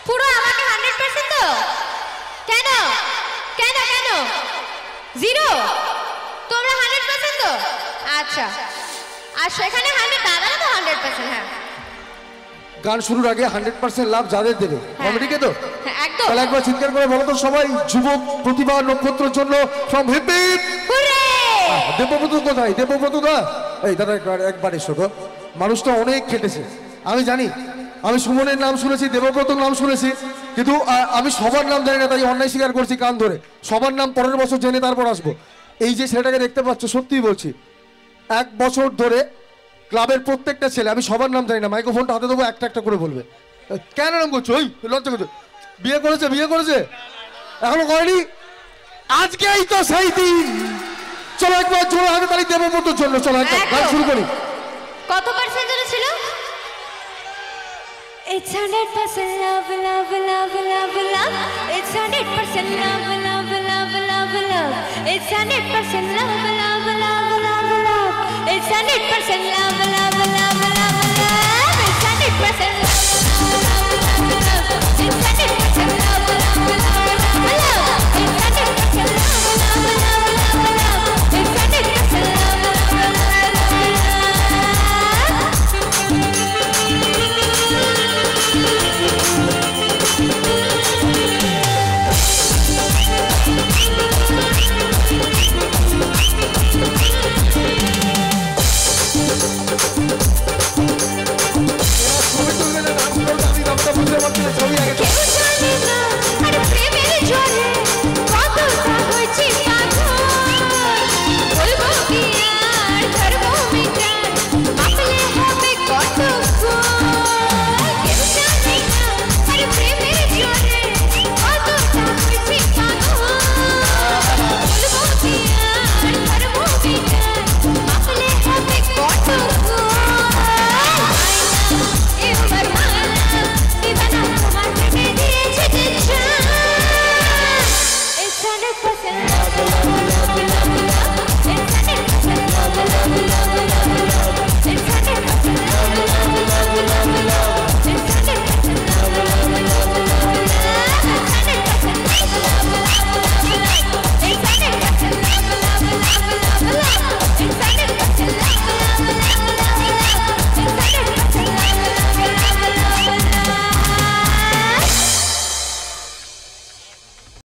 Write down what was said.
পুরো আমাকে 100% তো? কেন কেন কেন জিরো? তোমরা 100% তো? আচ্ছা, আর সেখানে 100 দাদারা তো 100%। হ্যাঁ, গান শুরুর আগে 100% লাভ যাদের দেবে কমেডিকে তো হ্যাঁ একদম। তাহলে একবার চিৎকার করে বলো তো সবাই, যুবক প্রতিভা নক্ষত্রের জন্য from hip hip. Hurray! Debabrata কোথায়? দেবব্রত দা, এই দাদা একবার এসো গো। মানুষটা অনেক খেটেছে আমি জানি। আমি সুমনের নাম শুনেছি, দেবব্রতর নাম শুনেছি, কিন্তু আমি সবার নাম জানি না, তাই অন্যায় স্বীকার করছি কান ধরে। সবার নাম পরের বছর জেনে তারপর আসবো। এই যে ছেলেটাকে দেখতে পাচ্ছ, সত্যিই বলছি, 1 বছর ধরে ক্লাবের প্রত্যেকটা ছেলে, আমি সবার নাম জানি না, মাইক্রোফোনটা হাতে দেবো, একটা একটা করে বলবে। কেন নাম করছো? ওই লজ্জা করছো? বিয়ে করেছে? বিয়ে করেছে? এখনো করেনি? আজকেই তো সেই দিন। চলো একবার জোরে হাতে তালি দেবব্রতর জন্য। চলো একবার গান শুরু করি। কত পার্সেন্ট যেন ছিল? It's 100% love, love, love, love, love. It's 100% love, love, love, love, love. It's 100% love, love, love, love, love. It's 100% love, love, love, love, love. It's 100%